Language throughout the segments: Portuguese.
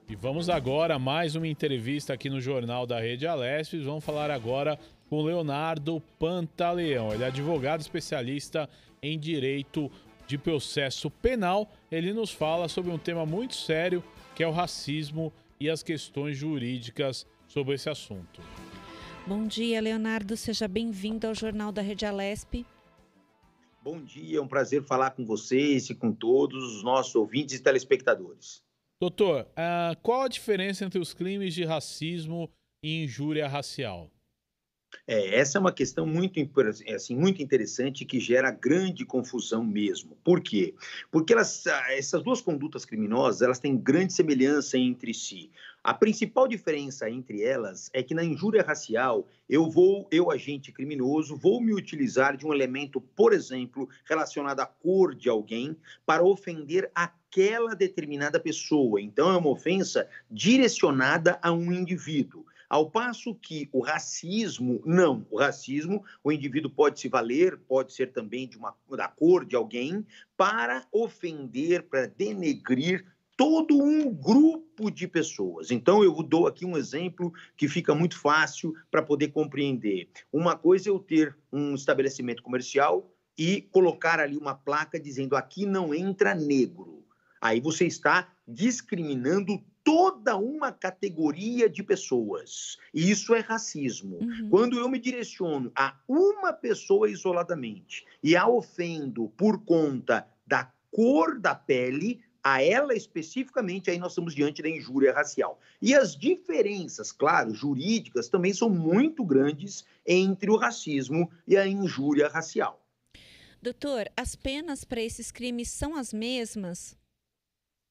E vamos agora a mais uma entrevista aqui no Jornal da Rede Alesp. Vamos falar agora com Leonardo Pantaleão. Ele é advogado especialista em direito de processo penal. Ele nos fala sobre um tema muito sério, que é o racismo e as questões jurídicas sobre esse assunto. Bom dia, Leonardo. Seja bem-vindo ao Jornal da Rede Alesp. Bom dia, é um prazer falar com vocês e com todos os nossos ouvintes e telespectadores. Doutor, qual a diferença entre os crimes de racismo e injúria racial? Essa é uma questão muito, muito interessante que gera grande confusão mesmo. Por quê? Porque essas duas condutas criminosas, elas têm grande semelhança entre si. A principal diferença entre elas é que na injúria racial, eu, agente criminoso, vou me utilizar de um elemento, por exemplo, relacionado à cor de alguém para ofender aquela determinada pessoa. Então, é uma ofensa direcionada a um indivíduo. Ao passo que o racismo, não. O racismo, o indivíduo pode se valer, pode ser também da cor de alguém, para ofender, para denegrir todo um grupo de pessoas. Então, eu dou aqui um exemplo que fica muito fácil para poder compreender. Uma coisa é eu ter um estabelecimento comercial e colocar ali uma placa dizendo aqui não entra negro. Aí você está discriminando toda uma categoria de pessoas. E isso é racismo. Quando eu me direciono a uma pessoa isoladamente e a ofendo por conta da cor da pele, a ela especificamente, aí nós estamos diante da injúria racial. E as diferenças, claro, jurídicas, também são muito grandes entre o racismo e a injúria racial. Doutor, as penas para esses crimes são as mesmas?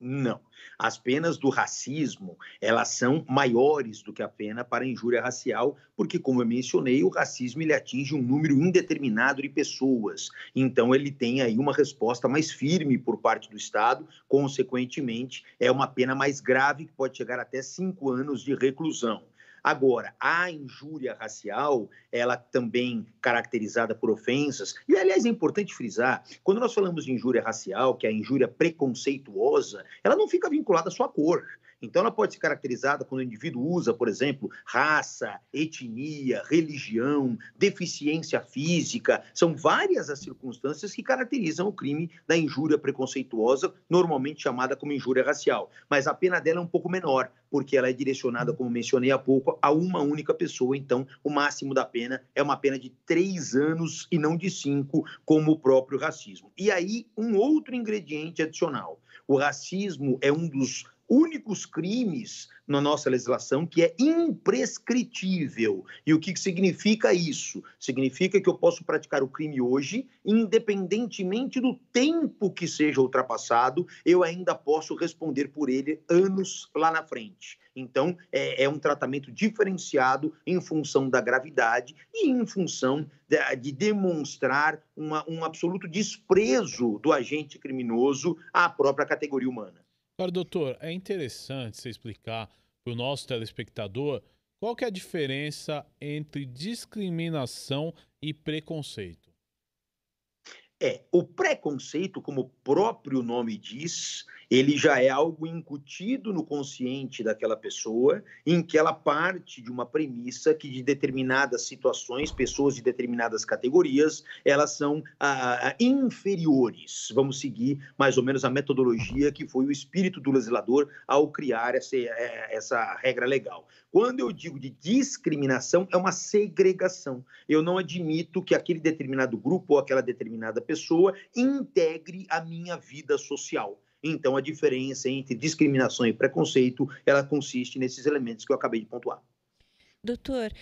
Não. As penas do racismo, elas são maiores do que a pena para a injúria racial, porque, como eu mencionei, o racismo ele atinge um número indeterminado de pessoas. Então, ele tem aí uma resposta mais firme por parte do Estado, consequentemente, é uma pena mais grave, que pode chegar até 5 anos de reclusão. Agora, a injúria racial, ela também caracterizada por ofensas, e aliás é importante frisar, quando nós falamos de injúria racial, que é a injúria preconceituosa, ela não fica vinculada à sua cor. Então ela pode ser caracterizada quando o indivíduo usa, por exemplo, raça, etnia, religião, deficiência física. São várias as circunstâncias que caracterizam o crime da injúria preconceituosa, normalmente chamada como injúria racial. Mas a pena dela é um pouco menor, porque ela é direcionada, como mencionei há pouco, a uma única pessoa. Então, o máximo da pena é uma pena de 3 anos e não de 5, como o próprio racismo. E aí, um outro ingrediente adicional. O racismo é um dos únicos crimes na nossa legislação que é imprescritível. E o que significa isso? Significa que eu posso praticar o crime hoje, independentemente do tempo que seja ultrapassado, eu ainda posso responder por ele anos lá na frente. Então, é um tratamento diferenciado em função da gravidade e em função de demonstrar um absoluto desprezo do agente criminoso à própria categoria humana. Agora, doutor, é interessante você explicar para o nosso telespectador qual que é a diferença entre discriminação e preconceito. O preconceito, como o próprio nome diz, ele já é algo incutido no consciente daquela pessoa, em que ela parte de uma premissa que de determinadas situações, pessoas de determinadas categorias, elas são inferiores. Vamos seguir mais ou menos a metodologia que foi o espírito do legislador ao criar essa regra legal. Quando eu digo de discriminação, é uma segregação. Eu não admito que aquele determinado grupo ou aquela determinada pessoa integre a minha vida social. Então, a diferença entre discriminação e preconceito, ela consiste nesses elementos que eu acabei de pontuar. Doutor,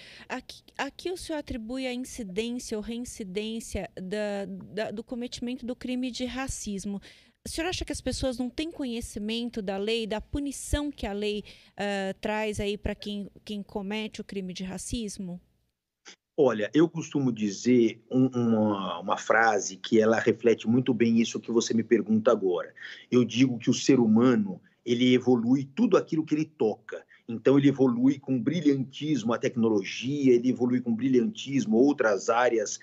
aqui o senhor atribui a incidência ou reincidência do cometimento do crime de racismo. O senhor acha que as pessoas não têm conhecimento da lei, da punição que a lei traz aí para quem comete o crime de racismo? Olha, eu costumo dizer uma frase que ela reflete muito bem isso que você me pergunta agora. Eu digo que o ser humano, ele evolui tudo aquilo que ele toca. Então, ele evolui com brilhantismo a tecnologia, ele evolui com brilhantismo outras áreas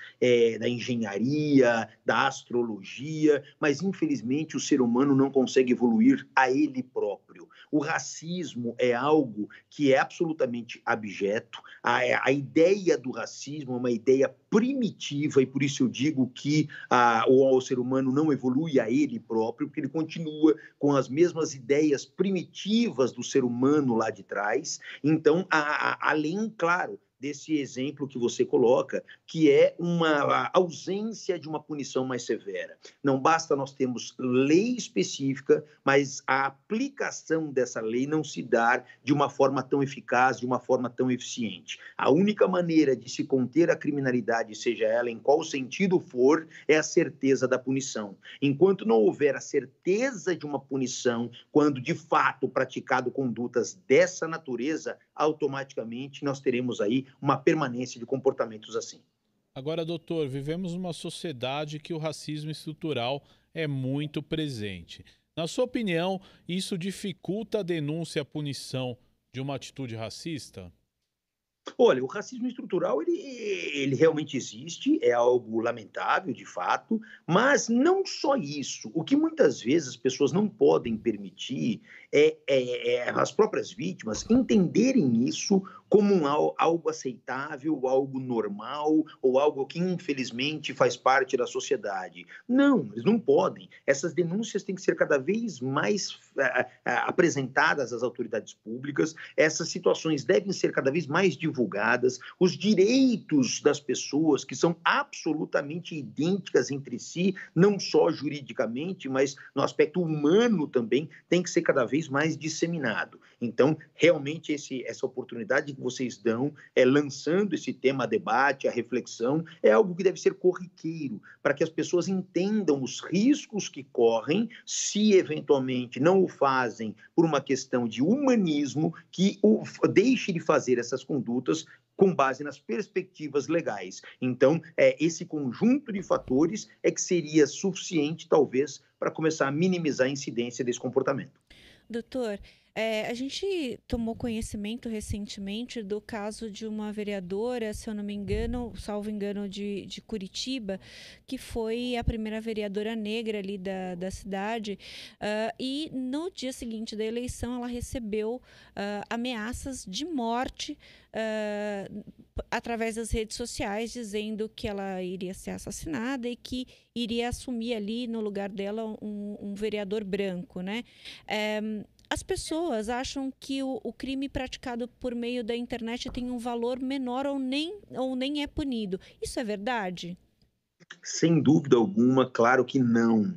da engenharia, da astrologia, mas, infelizmente, o ser humano não consegue evoluir a ele próprio. o racismo é algo que é absolutamente abjeto. A ideia do racismo é uma ideia primitiva, e por isso eu digo que o ser humano não evolui a ele próprio, porque ele continua com as mesmas ideias primitivas do ser humano lá de trás. Então, além, claro, desse exemplo que você coloca, que é uma ausência de uma punição mais severa. Não basta nós termos lei específica, mas a aplicação dessa lei não se dá de uma forma tão eficaz, de uma forma tão eficiente. A única maneira de se conter a criminalidade, seja ela em qual sentido for, é a certeza da punição. Enquanto não houver a certeza de uma punição, quando de fato praticado condutas dessa natureza, automaticamente nós teremos aí uma permanência de comportamentos assim. Agora, doutor, vivemos numa sociedade que o racismo estrutural é muito presente. Na sua opinião, isso dificulta a denúncia e a punição de uma atitude racista? Olha, o racismo estrutural, ele realmente existe, é algo lamentável, de fato, mas não só isso. O que muitas vezes as pessoas não podem permitir é as próprias vítimas entenderem isso como algo aceitável, algo normal, ou algo que, infelizmente, faz parte da sociedade. Não, eles não podem. Essas denúncias têm que ser cada vez mais apresentadas às autoridades públicas, essas situações devem ser cada vez mais divulgadas, os direitos das pessoas, que são absolutamente idênticas entre si, não só juridicamente, mas no aspecto humano também, tem que ser cada vez mais disseminado. Então, realmente, essa oportunidade que vocês dão, lançando esse tema a debate, a reflexão, é algo que deve ser corriqueiro, para que as pessoas entendam os riscos que correm, se eventualmente não o fazem por uma questão de humanismo, que deixe de fazer essas condutas com base nas perspectivas legais. Então, esse conjunto de fatores é que seria suficiente, talvez, para começar a minimizar a incidência desse comportamento. Doutor, a gente tomou conhecimento recentemente do caso de uma vereadora, se eu não me engano, salvo engano, de Curitiba, que foi a primeira vereadora negra ali da cidade, e no dia seguinte da eleição ela recebeu ameaças de morte através das redes sociais, dizendo que ela iria ser assassinada e que iria assumir ali no lugar dela um vereador branco, né? As pessoas acham que o crime praticado por meio da internet tem um valor menor ou nem é punido. Isso é verdade? Sem dúvida alguma, claro que não.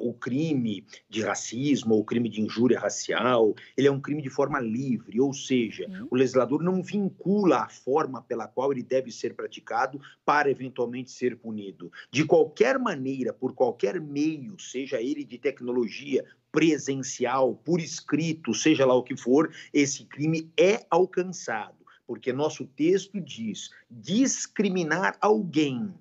O crime de racismo ou o crime de injúria racial, ele é um crime de forma livre, ou seja, o legislador não vincula a forma pela qual ele deve ser praticado para eventualmente ser punido. De qualquer maneira, por qualquer meio, seja ele de tecnologia, presencial, por escrito, seja lá o que for, esse crime é alcançado, porque nosso texto diz discriminar alguém,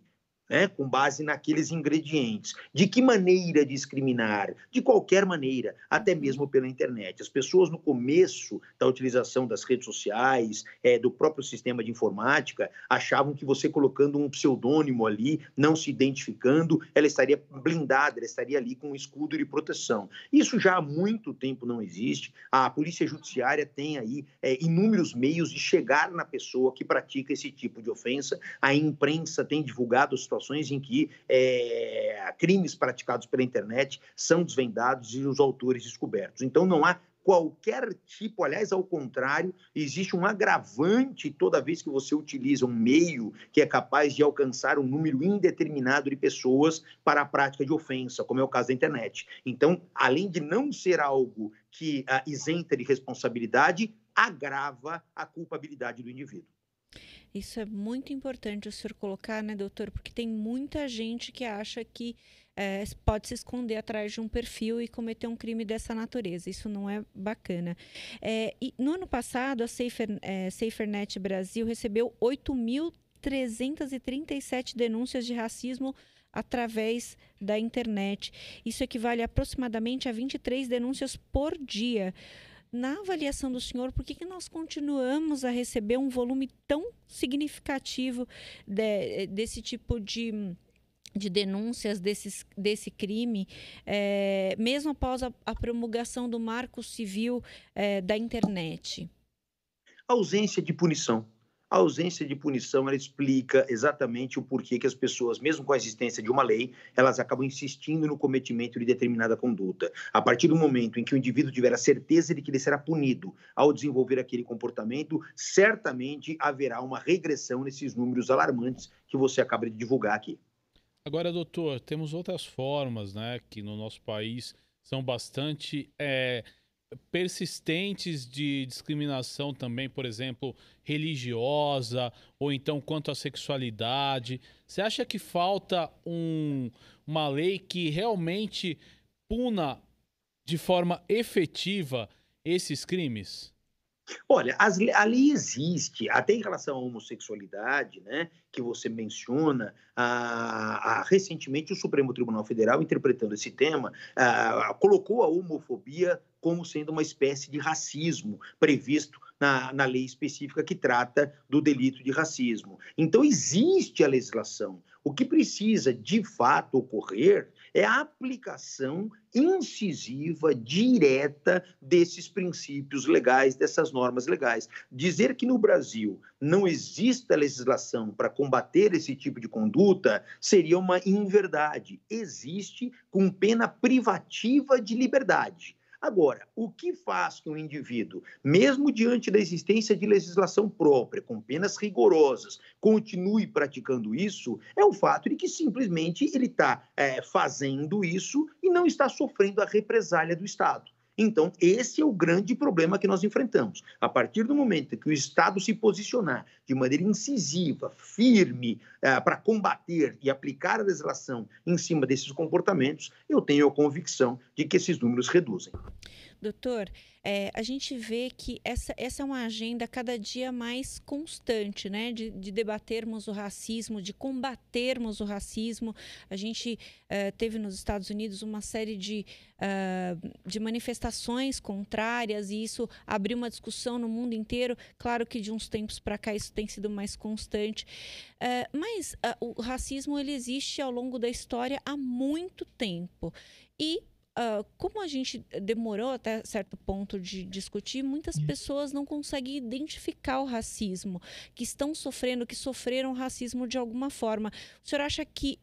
né, com base naqueles ingredientes. De que maneira discriminar? De qualquer maneira, até mesmo pela internet. As pessoas, no começo da utilização das redes sociais, do próprio sistema de informática, achavam que você colocando um pseudônimo ali, não se identificando, ela estaria blindada, ela estaria ali com um escudo de proteção. Isso já há muito tempo não existe. A Polícia Judiciária tem aí inúmeros meios de chegar na pessoa que pratica esse tipo de ofensa. A imprensa tem divulgado situações em que crimes praticados pela internet são desvendados e os autores descobertos. Então, não há qualquer tipo, aliás, ao contrário, existe um agravante toda vez que você utiliza um meio que é capaz de alcançar um número indeterminado de pessoas para a prática de ofensa, como é o caso da internet. Então, além de não ser algo que isenta de responsabilidade, agrava a culpabilidade do indivíduo. Isso é muito importante o senhor colocar, né, doutor? Porque tem muita gente que acha que pode se esconder atrás de um perfil e cometer um crime dessa natureza. Isso não é bacana. E no ano passado, a SaferNet Brasil recebeu 8.337 denúncias de racismo através da internet. Isso equivale aproximadamente a 23 denúncias por dia. Na avaliação do senhor, por que nós continuamos a receber um volume tão significativo desse tipo de de denúncias desse crime, mesmo após a promulgação do Marco Civil da internet? A ausência de punição. A ausência de punição, ela explica exatamente o porquê que as pessoas, mesmo com a existência de uma lei, elas acabam insistindo no cometimento de determinada conduta. A partir do momento em que o indivíduo tiver a certeza de que ele será punido ao desenvolver aquele comportamento, certamente haverá uma regressão nesses números alarmantes que você acaba de divulgar aqui. Agora, doutor, temos outras formas, né, que no nosso país são bastante persistentes de discriminação também, por exemplo, religiosa, ou então quanto à sexualidade. Você acha que falta uma lei que realmente puna de forma efetiva esses crimes? Olha, a lei existe, até em relação à homossexualidade, né, que você menciona, recentemente o Supremo Tribunal Federal, interpretando esse tema, colocou a homofobia como sendo uma espécie de racismo previsto na lei específica que trata do delito de racismo. Então, existe a legislação. O que precisa, de fato, ocorrer é a aplicação incisiva, direta desses princípios legais, dessas normas legais. Dizer que no Brasil não existe legislação para combater esse tipo de conduta seria uma inverdade. Existe com pena privativa de liberdade. Agora, o que faz que um indivíduo, mesmo diante da existência de legislação própria, com penas rigorosas, continue praticando isso, é o fato de que simplesmente ele está fazendo isso e não está sofrendo a represália do Estado. Então, esse é o grande problema que nós enfrentamos. A partir do momento que o Estado se posicionar de maneira incisiva, firme, para combater e aplicar a legislação em cima desses comportamentos, eu tenho a convicção de que esses números reduzem. Doutor, a gente vê que essa é uma agenda cada dia mais constante, né? De debatermos o racismo, de combatermos o racismo. A gente teve nos Estados Unidos uma série de manifestações contrárias e isso abriu uma discussão no mundo inteiro. Claro que de uns tempos para cá isso tem sido mais constante. Mas o racismo ele existe ao longo da história há muito tempo. E como a gente demorou até certo ponto de discutir, muitas pessoas não conseguem identificar o racismo, que estão sofrendo, que sofreram racismo de alguma forma. O senhor acha que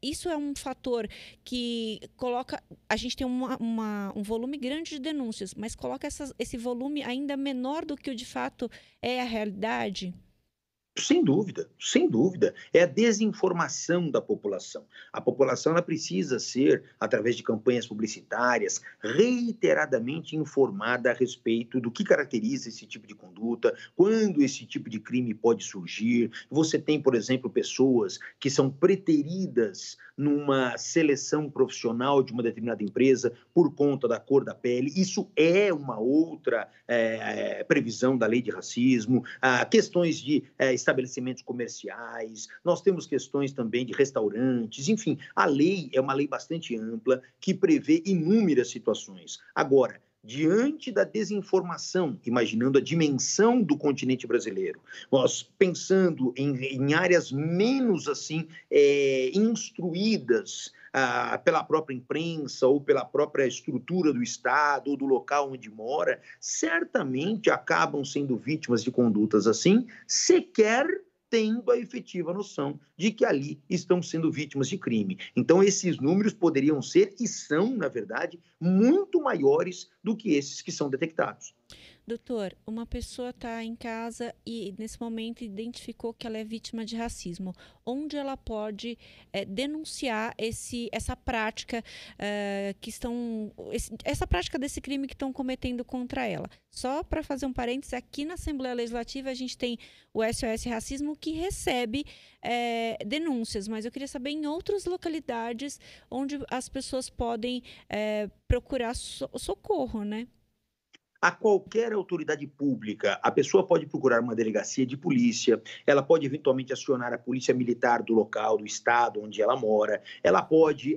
isso é um fator que coloca... A gente tem um volume grande de denúncias, mas coloca esse volume ainda menor do que o de fato é a realidade? Sem dúvida, sem dúvida. É a desinformação da população. A população ela precisa ser, através de campanhas publicitárias, reiteradamente informada a respeito do que caracteriza esse tipo de conduta, quando esse tipo de crime pode surgir. Você tem, por exemplo, pessoas que são preteridas numa seleção profissional de uma determinada empresa por conta da cor da pele. Isso é uma outra previsão da lei de racismo. Questões de estabelecimentos comerciais, nós temos questões também de restaurantes, enfim, a lei é uma lei bastante ampla que prevê inúmeras situações. Agora, diante da desinformação, imaginando a dimensão do continente brasileiro, nós pensando em áreas menos assim instruídas pela própria imprensa ou pela própria estrutura do Estado ou do local onde mora, certamente acabam sendo vítimas de condutas assim, sequer tendo a efetiva noção de que ali estão sendo vítimas de crime. Então, esses números poderiam ser, e são, na verdade, muito maiores do que esses que são detectados. Doutor, uma pessoa está em casa e, nesse momento, identificou que ela é vítima de racismo. Onde ela pode denunciar essa prática essa prática desse crime que estão cometendo contra ela? Só para fazer um parênteses, aqui na Assembleia Legislativa a gente tem o SOS Racismo que recebe denúncias, mas eu queria saber em outras localidades onde as pessoas podem procurar socorro, né? A qualquer autoridade pública, a pessoa pode procurar uma delegacia de polícia, ela pode eventualmente acionar a polícia militar do local, do estado onde ela mora, ela pode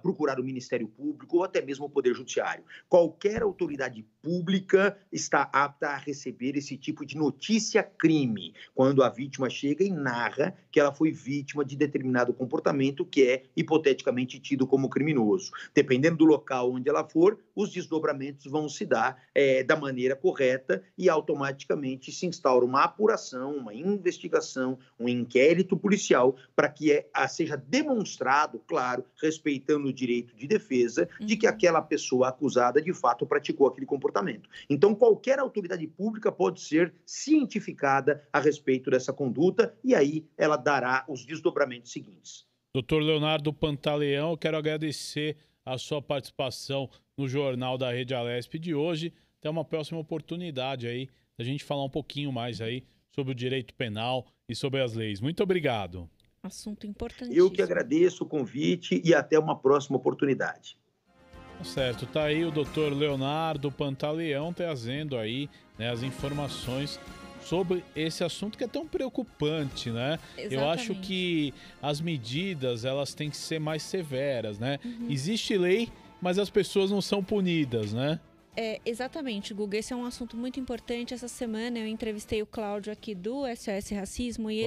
procurar o Ministério Público ou até mesmo o Poder Judiciário. Qualquer autoridade pública está apta a receber esse tipo de notícia-crime, quando a vítima chega e narra que ela foi vítima de determinado comportamento que é hipoteticamente tido como criminoso. Dependendo do local onde ela for, os desdobramentos vão se dar da maneira correta e automaticamente se instaura uma apuração, uma investigação, um inquérito policial para que seja demonstrado, claro, respeitando o direito de defesa, de que aquela pessoa acusada de fato praticou aquele comportamento. Então, qualquer autoridade pública pode ser cientificada a respeito dessa conduta e aí ela dará os desdobramentos seguintes. Doutor Leonardo Pantaleão, eu quero agradecer a sua participação no Jornal da Rede Alesp de hoje. Até uma próxima oportunidade aí, da gente falar um pouquinho mais aí sobre o direito penal e sobre as leis. Muito obrigado. Assunto importantíssimo. Eu que agradeço o convite e até uma próxima oportunidade. Tá certo, tá aí o doutor Leonardo Pantaleão trazendo aí, né, as informações sobre esse assunto que é tão preocupante, né? Exatamente. Eu acho que as medidas, elas têm que ser mais severas, né? Existe lei, mas as pessoas não são punidas, né? Exatamente, Guga. Esse é um assunto muito importante. Essa semana eu entrevistei o Cláudio aqui do SOS Racismo e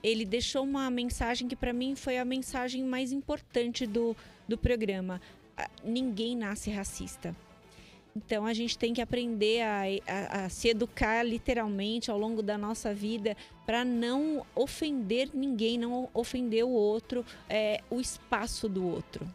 ele deixou uma mensagem que para mim foi a mensagem mais importante do programa. Ninguém nasce racista. Então a gente tem que aprender a se educar literalmente ao longo da nossa vida para não ofender ninguém, não ofender o outro, o espaço do outro.